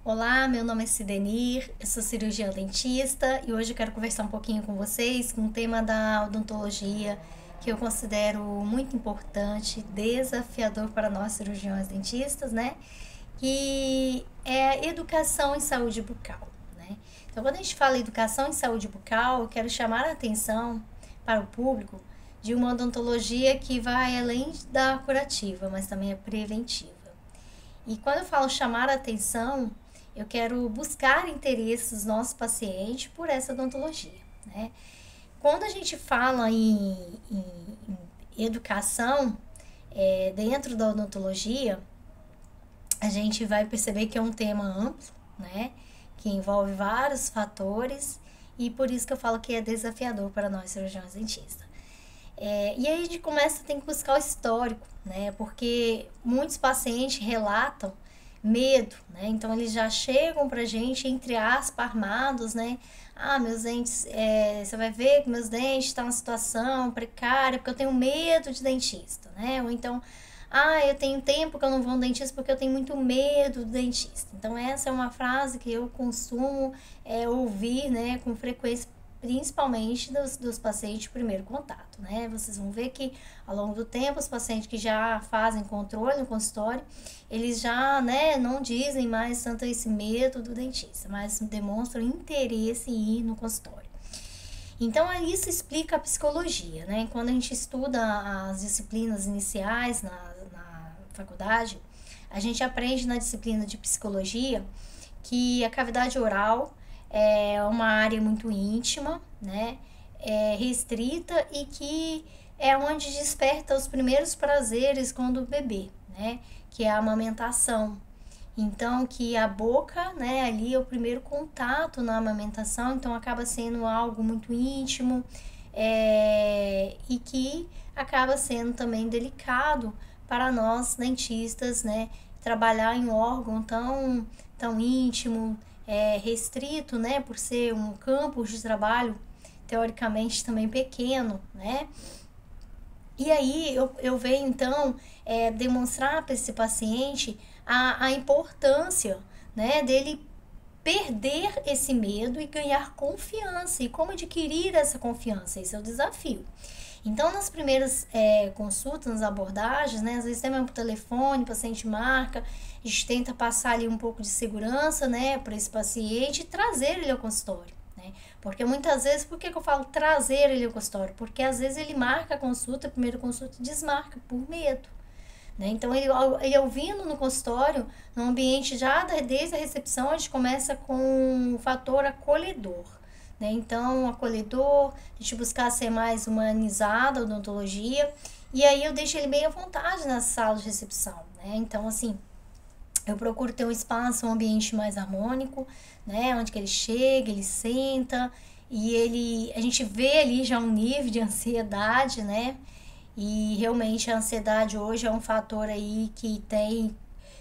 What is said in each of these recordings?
Olá, meu nome é Sidenir, eu sou cirurgiã dentista e hoje eu quero conversar um pouquinho com vocês com o tema da odontologia, que eu considero muito importante, desafiador para nós cirurgiões dentistas, né? Que é a educação em saúde bucal, né? Então, quando a gente fala educação em saúde bucal, eu quero chamar a atenção para o público de uma odontologia que vai além da curativa, mas também é preventiva. E quando eu falo chamar a atenção, eu quero buscar interesse dos nossos pacientes por essa odontologia, né? Quando a gente fala em educação dentro da odontologia, a gente vai perceber que é um tema amplo, né? Que envolve vários fatores e por isso que eu falo que é desafiador para nós cirurgiões dentistas. E aí a gente tem que buscar o histórico, né? Porque muitos pacientes relatam medo, né? Então eles já chegam pra gente, entre aspas, armados, né? Ah, meus dentes, você vai ver que meus dentes estão em uma situação precária porque eu tenho medo de dentista, né? Ou então, eu tenho tempo que eu não vou no dentista porque eu tenho muito medo do dentista. Então essa é uma frase que eu costumo ouvir, né, com frequência, principalmente dos pacientes de primeiro contato, né? Vocês vão ver que ao longo do tempo, os pacientes que já fazem controle no consultório, eles já, né, não dizem mais tanto esse medo do dentista, mas demonstram interesse em ir no consultório. Então, isso explica a psicologia, né? Quando a gente estuda as disciplinas iniciais na faculdade, a gente aprende na disciplina de psicologia que a cavidade oral é uma área muito íntima, né? Restrita e que é onde desperta os primeiros prazeres quando bebê, né? Que é a amamentação. Então, que a boca, né, ali é o primeiro contato na amamentação, então acaba sendo algo muito íntimo e que acaba sendo também delicado para nós dentistas, né? Trabalhar em um órgão tão íntimo, restrito, né, por ser um campo de trabalho teoricamente também pequeno, né? E aí eu venho então demonstrar para esse paciente a importância, né, dele perder esse medo e ganhar confiança. E como adquirir essa confiança? Esse é o desafio. Então, nas primeiras consultas, nas abordagens, né, às vezes até mesmo por telefone, o paciente marca, a gente tenta passar ali um pouco de segurança, né, para esse paciente e trazer ele ao consultório, né? Porque muitas vezes, por que eu falo trazer ele ao consultório? Porque às vezes ele marca a consulta, a primeira consulta, e desmarca por medo, né? Então, ele ouvindo no consultório, no ambiente já desde a recepção, a gente começa com o fator acolhedor, né? Então, acolhedor, a gente buscar ser mais humanizada a odontologia, e aí eu deixo ele bem à vontade na sala de recepção, né? Então, assim, eu procuro ter um espaço, um ambiente mais harmônico, né? Onde que ele chega, ele senta, e a gente vê ali já um nível de ansiedade, né? E realmente a ansiedade hoje é um fator aí que tem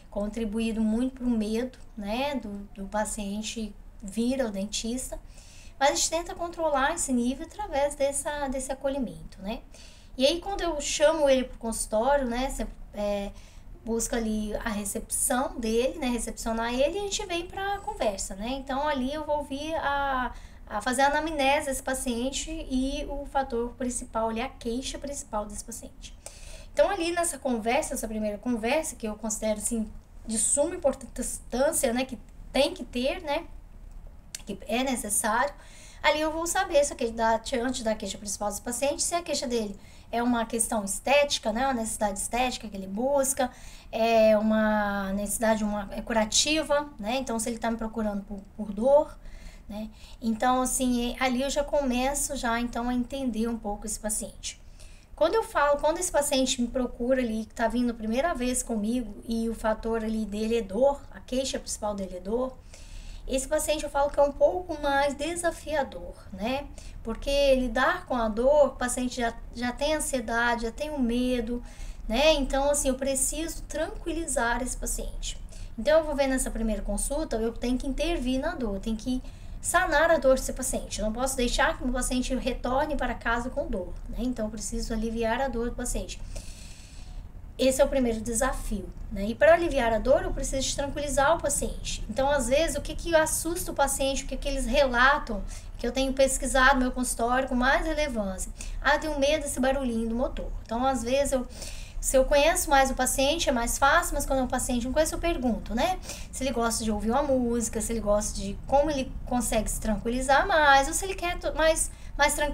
contribuído muito para o medo, né, do paciente vir ao dentista. Mas a gente tenta controlar esse nível através desse acolhimento, né? E aí quando eu chamo ele para o consultório, né, busca ali a recepção dele, né, recepcionar ele e a gente vem para a conversa, né? Então ali eu vou ouvir a fazer a anamnese desse paciente e o fator principal ali, a queixa principal desse paciente. Então ali nessa conversa, essa primeira conversa, que eu considero assim de suma importância, né, que tem que ter, né, que é necessário, ali eu vou saber se antes da queixa principal desse paciente, se a queixa dele é uma questão estética, né, uma necessidade estética que ele busca, é uma necessidade curativa, né, então se ele está me procurando por dor, né? Então, assim, ali eu já começo então a entender um pouco esse paciente. Quando esse paciente me procura ali, que tá vindo a primeira vez comigo e o fator ali dele é dor, a queixa principal dele é dor, esse paciente eu falo que é um pouco mais desafiador, né? Porque lidar com a dor, o paciente já tem ansiedade, já tem um medo, né? Então, assim, eu preciso tranquilizar esse paciente. Então, eu vou ver nessa primeira consulta, eu tenho que intervir na dor, eu tenho que sanar a dor desse paciente. Eu não posso deixar que o paciente retorne para casa com dor, né? Então, eu preciso aliviar a dor do paciente. esse é o primeiro desafio, né? E para aliviar a dor, eu preciso de tranquilizar o paciente. Então, às vezes, o que assusta o paciente, o que eles relatam, que eu tenho pesquisado no meu consultório com mais relevância. Eu tenho medo desse barulhinho do motor. Então, às vezes, se eu conheço mais o paciente, é mais fácil, mas quando é um paciente não conheço, eu pergunto, né? Se ele gosta de ouvir uma música, se ele gosta de como ele consegue se tranquilizar mais, ou se ele quer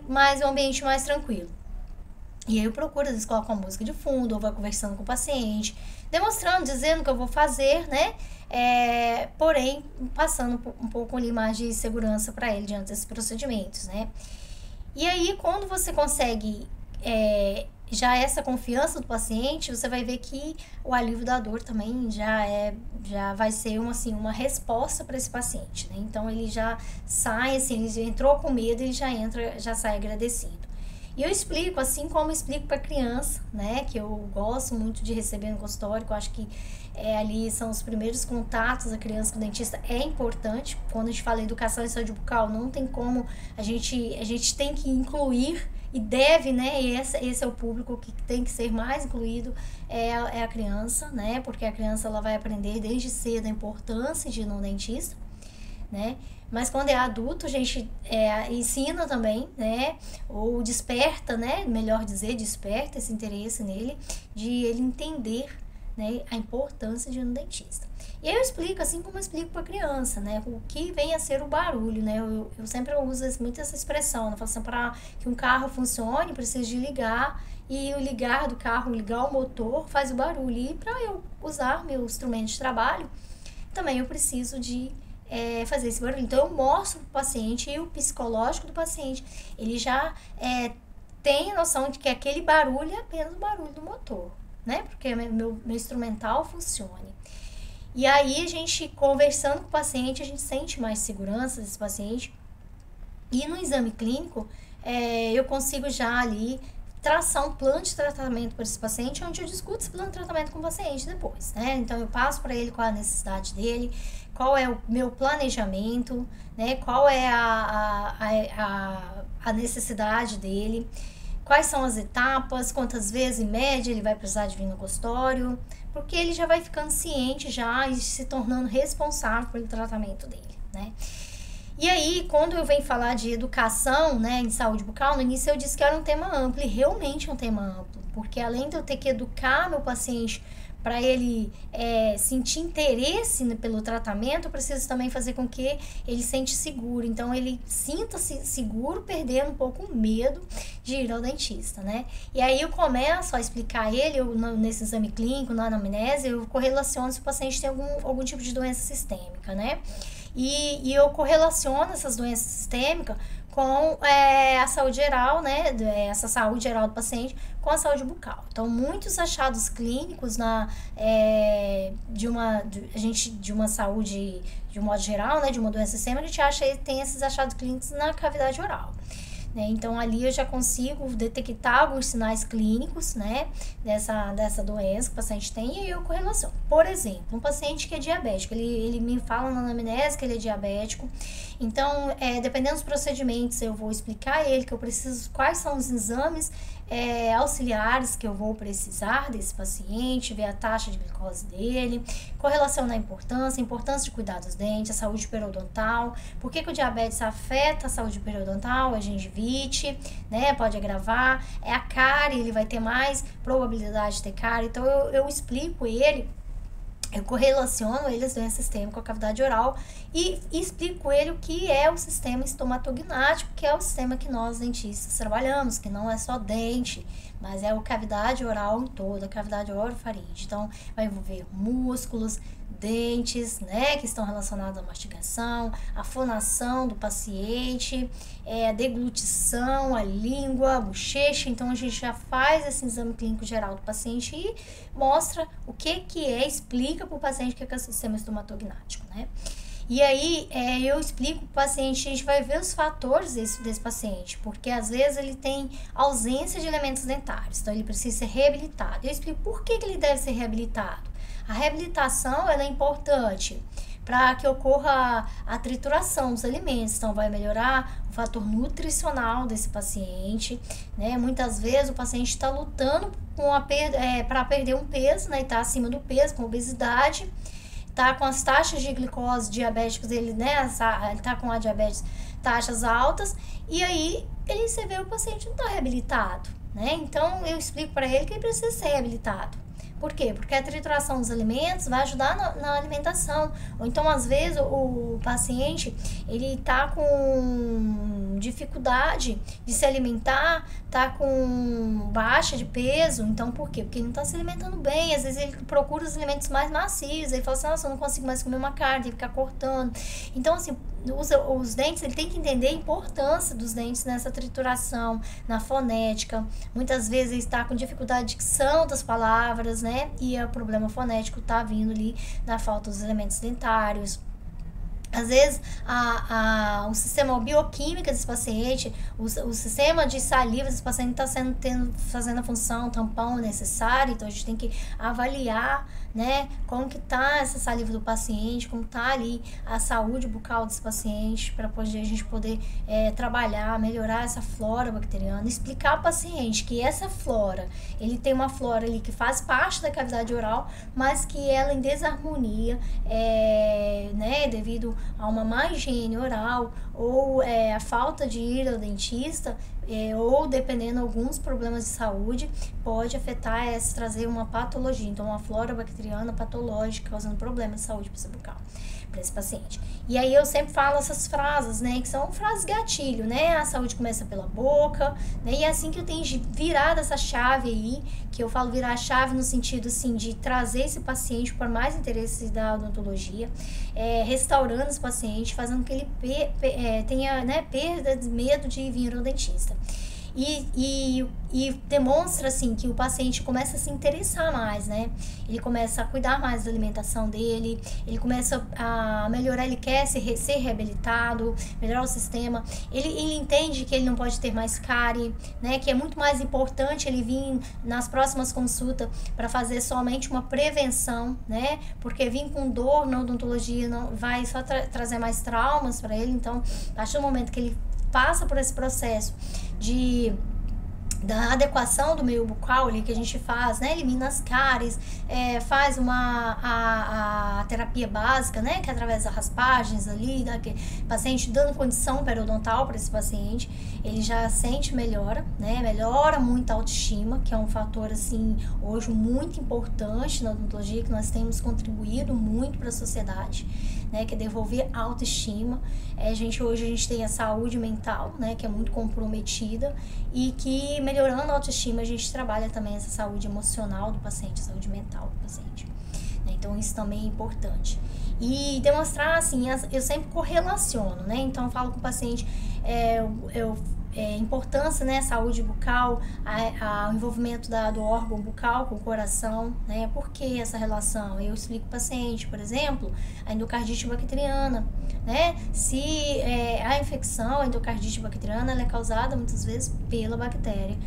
mais um ambiente mais tranquilo. E aí eu procuro, às vezes coloco uma música de fundo, ou vai conversando com o paciente, demonstrando, dizendo o que eu vou fazer, né? Porém, passando um pouco ali mais de segurança para ele diante desses procedimentos, né? E aí, quando você consegue já essa confiança do paciente, você vai ver que o alívio da dor também já vai ser uma resposta para esse paciente, né? Então, ele já sai, assim, ele já entrou com medo, ele já sai agradecido. E eu explico, assim como eu explico para criança, né, que eu gosto muito de receber no consultório, que eu acho que ali são os primeiros contatos da criança com o dentista, é importante. Quando a gente fala em educação e saúde bucal, não tem como, a gente tem que incluir e deve, né, esse é o público que tem que ser mais incluído, é a criança, né, porque a criança ela vai aprender desde cedo a importância de ir no dentista, né? Mas quando é adulto, a gente ensina também, né? Ou desperta, né? Melhor dizer, desperta esse interesse nele, de ele entender, né, a importância de ir no dentista. E aí eu explico, assim como eu explico para a criança, né? O que vem a ser o barulho, né? Eu sempre uso muito essa expressão, né? Eu falo assim, para que um carro funcione, precisa de ligar, e o ligar do carro, ligar o motor, faz o barulho. E para eu usar meu instrumento de trabalho, também eu preciso de fazer esse barulho. Então eu mostro pro paciente, e o psicológico do paciente, ele já tem a noção de que aquele barulho é apenas o barulho do motor, né? Porque meu instrumental funcione. E aí a gente, conversando com o paciente, a gente sente mais segurança desse paciente. E no exame clínico, eu consigo já ali traçar um plano de tratamento para esse paciente, onde eu discuto esse plano de tratamento com o paciente depois, né? Então eu passo para ele qual é a necessidade dele, qual é o meu planejamento, né? Qual é a necessidade dele, quais são as etapas, quantas vezes em média ele vai precisar de vir no consultório, porque ele já vai ficando ciente já e se tornando responsável pelo tratamento dele, né? E aí, quando eu venho falar de educação, né, em saúde bucal, no início eu disse que era um tema amplo, e realmente é um tema amplo, porque além de eu ter que educar meu paciente para ele sentir interesse pelo tratamento, eu preciso também fazer com que ele se sente seguro. Então, ele sinta-se seguro, perdendo um pouco o medo de ir ao dentista, né? E aí eu começo a explicar a ele, nesse exame clínico, na anamnese, eu correlaciono se o paciente tem algum tipo de doença sistêmica, né? E eu correlaciono essas doenças sistêmicas com a saúde geral, né? Essa saúde geral do paciente com a saúde bucal. Então, muitos achados clínicos de uma saúde, de um modo geral, né? De uma doença sistêmica, a gente acha que tem esses achados clínicos na cavidade oral. Né? Então, ali eu já consigo detectar alguns sinais clínicos, né, dessa doença que o paciente tem, e aí eu correlaciono. Por exemplo, um paciente que é diabético, ele me fala na anamnese que ele é diabético, então, dependendo dos procedimentos, eu vou explicar a ele que eu preciso, quais são os exames auxiliares que eu vou precisar desse paciente, ver a taxa de glicose dele, correlacionar a importância de cuidar dos dentes, a saúde periodontal, por que o diabetes afeta a saúde periodontal, a gengivite, né, pode agravar, a cárie, ele vai ter mais probabilidade de ter cárie, então eu explico ele, eu correlaciono ele as doenças sistêmicas com a cavidade oral e explico ele o que é o sistema estomatognático, que é o sistema que nós dentistas trabalhamos, que não é só dente, mas é a cavidade oral em toda, a cavidade orofaringe. Então, vai envolver músculos, dentes, né, que estão relacionados à mastigação, a fonação do paciente, a deglutição, a língua, a bochecha. Então, a gente já faz esse exame clínico geral do paciente e mostra o que explica para o paciente o que é o sistema estomatognático, né? E aí, eu explico para o paciente, a gente vai ver os fatores desse paciente, porque às vezes ele tem ausência de elementos dentários, então ele precisa ser reabilitado. Eu explico por que ele deve ser reabilitado. A reabilitação ela é importante para que ocorra a trituração dos alimentos. Então, vai melhorar o fator nutricional desse paciente, né? Muitas vezes o paciente está lutando para perder um peso, né? E está acima do peso, com obesidade, tá com as taxas de glicose diabéticas dele, né? Ele tá com a diabetes, taxas altas, e aí você vê o paciente não está reabilitado, né? Então eu explico para ele que ele precisa ser reabilitado. Por quê? Porque a trituração dos alimentos vai ajudar na alimentação. Ou então, às vezes, o paciente, ele tá com dificuldade de se alimentar, tá com baixa de peso. Então, por quê? Porque ele não tá se alimentando bem. Às vezes, ele procura os alimentos mais macios. Ele fala assim, nossa, eu não consigo mais comer uma carne, tem que ficar cortando. Então, assim, os dentes, ele tem que entender a importância dos dentes nessa trituração, na fonética. Muitas vezes ele está com dificuldade de dicção das palavras, né? E o problema fonético está vindo ali da falta dos elementos dentários. Às vezes, o sistema bioquímico desse paciente, o sistema de saliva desse paciente está fazendo a função tampão necessária, então a gente tem que avaliar, né, como que tá essa saliva do paciente, como tá ali a saúde bucal desse paciente, para a gente poder trabalhar, melhorar essa flora bacteriana, explicar ao paciente que essa flora, ele tem uma flora ali que faz parte da cavidade oral, mas que ela em desarmonia, né, devido a uma má higiene oral ou a falta de ir ao dentista, ou dependendo alguns problemas de saúde, pode afetar, trazer uma patologia, então uma flora bacteriana patológica, causando problemas de saúde bucal para esse paciente. E aí eu sempre falo essas frases, né, que são frases gatilho, né, a saúde começa pela boca, né, e é assim que eu tenho virado essa chave aí, que eu falo virar a chave no sentido, assim, de trazer esse paciente para mais interesses da odontologia, restaurando esse paciente, fazendo que ele tenha, né, perda de medo de vir ao dentista. E demonstra, assim, que o paciente começa a se interessar mais, né? Ele começa a cuidar mais da alimentação dele, ele começa a melhorar, ele quer ser reabilitado, melhorar o sistema. Ele entende que ele não pode ter mais cárie, né? Que é muito mais importante ele vir nas próximas consultas para fazer somente uma prevenção, né? Porque vir com dor na odontologia não vai só trazer mais traumas para ele. Então, a partir do momento que ele passa por esse processo da adequação do meio bucal ali que a gente faz, né, elimina as cáries, faz a terapia básica, né, que é através das raspagens ali, paciente dando condição periodontal para esse paciente, ele já sente melhora, né, melhora muito a autoestima, que é um fator, assim, hoje muito importante na odontologia, que nós temos contribuído muito para a sociedade, né, que é devolver a autoestima. Hoje a gente tem a saúde mental, né, que é muito comprometida, e que melhorando a autoestima a gente trabalha também essa saúde emocional do paciente, a saúde mental do paciente, né? Então isso também é importante. E demonstrar, assim, eu sempre correlaciono, né, então eu falo com o paciente, importância, né, saúde bucal, o envolvimento do órgão bucal com o coração, né, por que essa relação? Eu explico para o paciente, por exemplo, a endocardite bacteriana, né, se a infecção, a endocardite bacteriana, ela é causada muitas vezes pela bactéria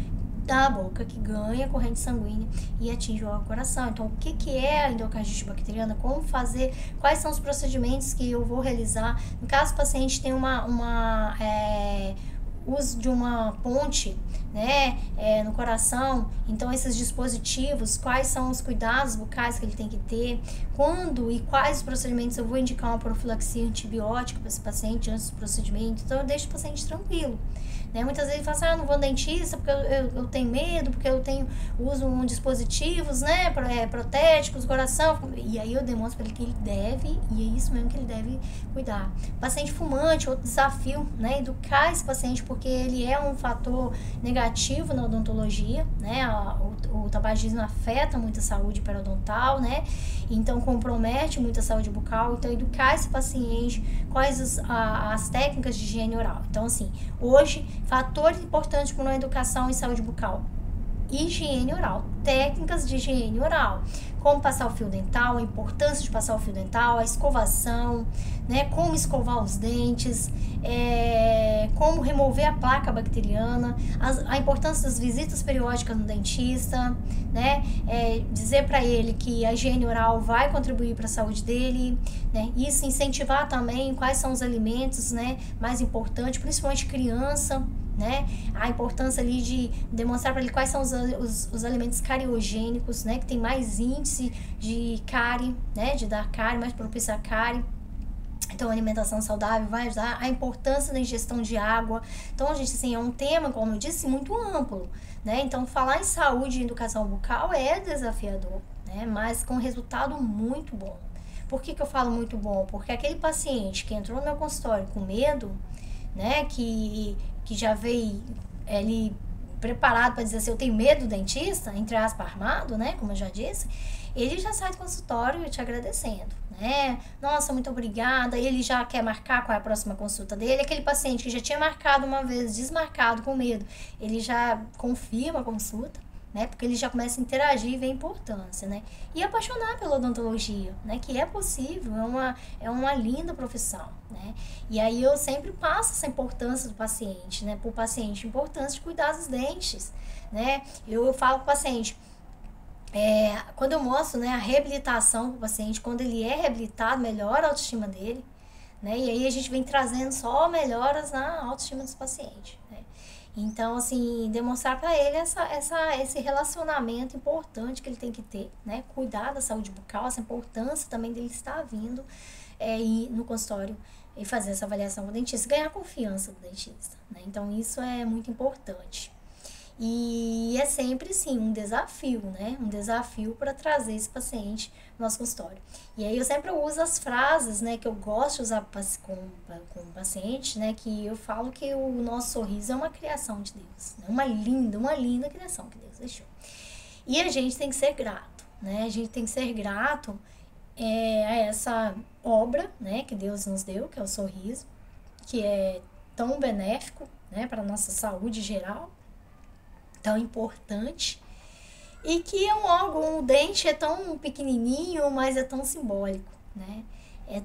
da boca que ganha corrente sanguínea e atinge o coração. Então, o que é a endocardite bacteriana? Como fazer? Quais são os procedimentos que eu vou realizar? No caso, o paciente tem uso de uma ponte, né, no coração, então esses dispositivos, quais são os cuidados bucais que ele tem que ter, quando e quais procedimentos eu vou indicar uma profilaxia antibiótica para esse paciente antes do procedimento, então eu deixo o paciente tranquilo, né? Muitas vezes ele fala assim, eu não vou ao dentista porque eu tenho medo, porque eu uso dispositivos, né, protéticos, coração, e aí eu demonstro para ele que ele deve, e é isso mesmo que ele deve cuidar. Paciente fumante, outro desafio, né, educar esse paciente, porque ele é um fator negativo na odontologia, né, o tabagismo afeta muito a saúde periodontal, né, então compromete muito a saúde bucal, então educar esse paciente quais as técnicas de higiene oral. Então, assim, hoje, fatores importantes para uma educação em saúde bucal: higiene oral, técnicas de higiene oral, como passar o fio dental, a importância de passar o fio dental, a escovação, né, como escovar os dentes, como remover a placa bacteriana, a importância das visitas periódicas no dentista, né, dizer para ele que a higiene oral vai contribuir para a saúde dele, né, isso incentivar também quais são os alimentos, né, mais importantes, principalmente criança, né, a importância ali de demonstrar para ele quais são os alimentos cariogênicos, né, que tem mais índice de cárie, né, de dar cárie, mais propício a cárie. Então, a alimentação saudável vai ajudar, a importância da ingestão de água. Então, gente, assim, é um tema, como eu disse, muito amplo, né? Então, falar em saúde e educação bucal é desafiador, né? Mas com resultado muito bom. Por que eu falo muito bom? Porque aquele paciente que entrou no meu consultório com medo, né, que já veio ele preparado para dizer assim, eu tenho medo do dentista, entre aspas, armado, né, como eu já disse, ele já sai do consultório te agradecendo, né, nossa, muito obrigada, ele já quer marcar qual é a próxima consulta dele, aquele paciente que já tinha marcado uma vez, desmarcado com medo, ele já confirma a consulta, né, porque ele já começa a interagir e vê a importância, né, e apaixonar pela odontologia, né, que é possível, é uma linda profissão, né, e aí eu sempre passo essa importância do paciente, né, para o paciente, a importância de cuidar dos dentes, né, eu falo para o paciente, quando eu mostro, né, a reabilitação para o paciente, quando ele é reabilitado, melhora a autoestima dele, né, e aí a gente vem trazendo só melhoras na autoestima dos pacientes, né. Então, assim, demonstrar para ele esse relacionamento importante que ele tem que ter, né? Cuidar da saúde bucal, essa importância também dele estar vindo ir no consultório e fazer essa avaliação com o dentista, ganhar confiança do dentista, né? Então, isso é muito importante. E é sempre, sim, um desafio, né? Um desafio para trazer esse paciente no nosso consultório. E aí eu sempre uso as frases, né, que eu gosto de usar com o paciente, né, que eu falo que o nosso sorriso é uma criação de Deus, né? Uma linda criação que Deus deixou. E a gente tem que ser grato, né? A gente tem que ser grato a essa obra, né, que Deus nos deu, que é o sorriso, que é tão benéfico, né, para a nossa saúde geral, tão importante, e que é um órgão, o dente é tão pequenininho, mas é tão simbólico, né? É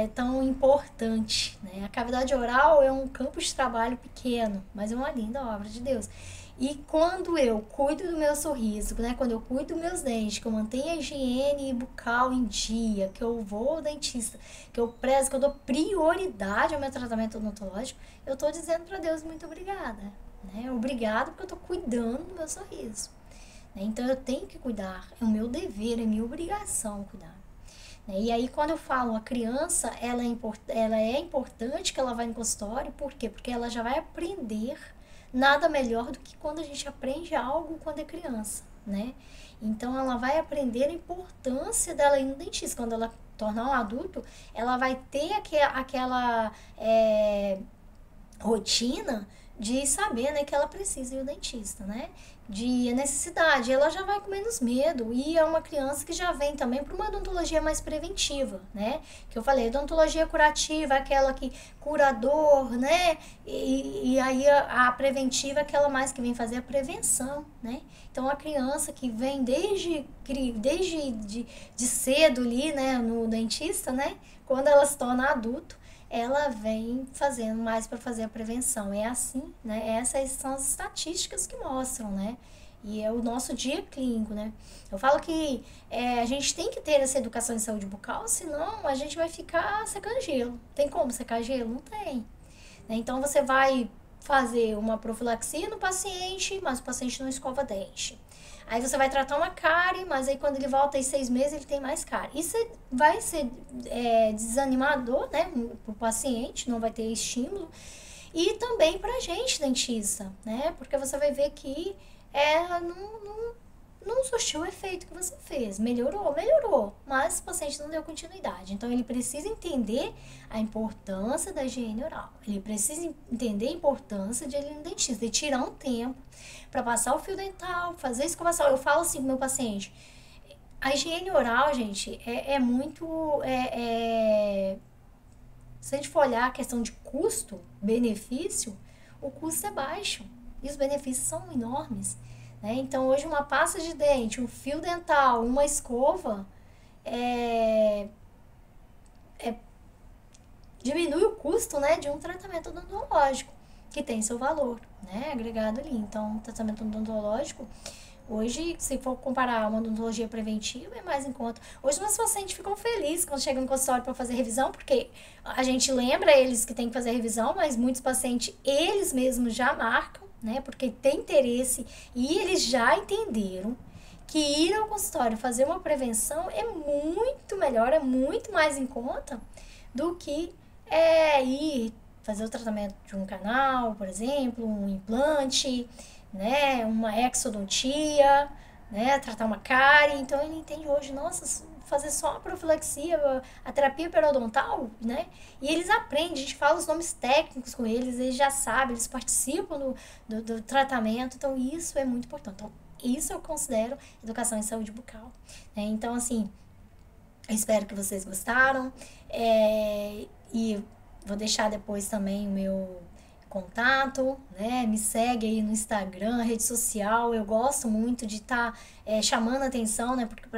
tão importante, né? A cavidade oral é um campo de trabalho pequeno, mas é uma linda obra de Deus. E quando eu cuido do meu sorriso, né? Quando eu cuido dos meus dentes, que eu mantenho a higiene bucal em dia, que eu vou ao dentista, que eu prezo, que eu dou prioridade ao meu tratamento odontológico, eu estou dizendo para Deus muito obrigada, né? Obrigado porque eu estou cuidando do meu sorriso, né? Então eu tenho que cuidar, é o meu dever, é minha obrigação cuidar, né? E aí quando eu falo a criança, ela é importante que ela vá no consultório, por quê? Porque ela já vai aprender, nada melhor do que quando a gente aprende algo quando é criança, né? Então ela vai aprender a importância dela ir no dentista. Quando ela tornar um adulto, ela vai ter aquela rotina de saber, né, que ela precisa ir ao dentista, né? De necessidade, ela já vai com menos medo, e é uma criança que já vem também para uma odontologia mais preventiva, né? Que eu falei, odontologia curativa, aquela que cura dor, né? E aí a preventiva é aquela mais que vem fazer a prevenção, né? Então a criança que vem desde de cedo ali, né, no dentista, né? Quando ela se torna adulto, ela vem fazendo mais para fazer a prevenção. É assim, né? Essas são as estatísticas que mostram, né? E é o nosso dia clínico, né? Eu falo que a gente tem que ter essa educação em saúde bucal, senão a gente vai ficar secando gelo. Tem como secar gelo? Não tem, né? Então você vai fazer uma profilaxia no paciente, mas o paciente não escova dente. Aí você vai tratar uma cárie, mas aí quando ele volta em 6 meses, ele tem mais cárie. Isso vai ser desanimador, né, para o paciente, não vai ter estímulo. E também para a gente, dentista, né, porque você vai ver que não surtiu o efeito que você fez. Melhorou, mas o paciente não deu continuidade. Então, ele precisa entender a importância da higiene oral. Ele precisa entender a importância de ele ir no dentista, de tirar um tempo para passar o fio dental, fazer a escovação. Eu falo assim pro meu paciente, a higiene oral, gente, é muito... Se a gente for olhar a questão de custo, benefício, o custo é baixo e os benefícios são enormes. né? Então, hoje uma pasta de dente, um fio dental, uma escova, é, diminui o custo, né, de um tratamento odontológico, que tem seu valor, né, agregado ali. Então, o tratamento odontológico, hoje, se for comparar uma odontologia preventiva, é mais em conta. Hoje, nossos pacientes ficam felizes quando chegam no consultório para fazer revisão, porque a gente lembra eles que tem que fazer revisão, mas muitos pacientes, eles mesmos já marcam, né, porque tem interesse e eles já entenderam que ir ao consultório fazer uma prevenção é muito melhor, é muito mais em conta do que ir fazer o tratamento de um canal, por exemplo, um implante, né, uma exodontia, né, tratar uma cárie. Então ele entende hoje, nossa, fazer só a profilaxia, a terapia periodontal, né? E eles aprendem, a gente fala os nomes técnicos com eles, eles já sabem, eles participam do tratamento, então isso é muito importante. Então, isso eu considero educação em saúde bucal, né? Então, assim, eu espero que vocês gostaram, e vou deixar depois também o meu contato, né? Me segue aí no Instagram, rede social. Eu gosto muito de estar chamando a atenção, né? Porque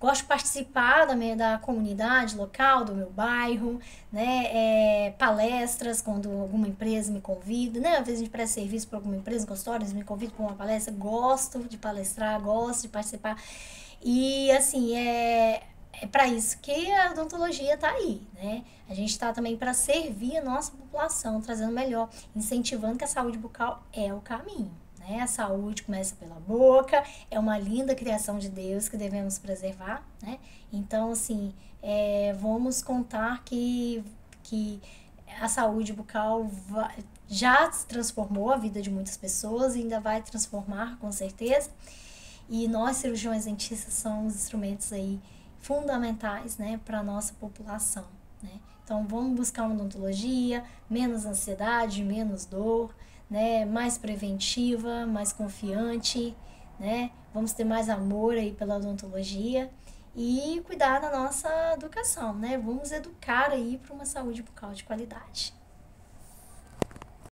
gosto de participar da comunidade local, do meu bairro, né? Palestras, quando alguma empresa me convida, né? Às vezes a gente presta serviço para alguma empresa, consultórios, me convida para uma palestra. Gosto de palestrar, gosto de participar. E, assim, é para isso que a odontologia está aí, né? A gente está também para servir a nossa população, trazendo melhor, incentivando que a saúde bucal é o caminho, né? A saúde começa pela boca, é uma linda criação de Deus que devemos preservar, né? Então, assim, vamos contar que a saúde bucal já transformou a vida de muitas pessoas e ainda vai transformar, com certeza. E nós, cirurgiões dentistas, somos instrumentos aí fundamentais, né, para a nossa população, né? Então, vamos buscar uma odontologia, menos ansiedade, menos dor, né, mais preventiva, mais confiante, né? Vamos ter mais amor aí pela odontologia e cuidar da nossa educação, né? Vamos educar aí para uma saúde bucal de qualidade.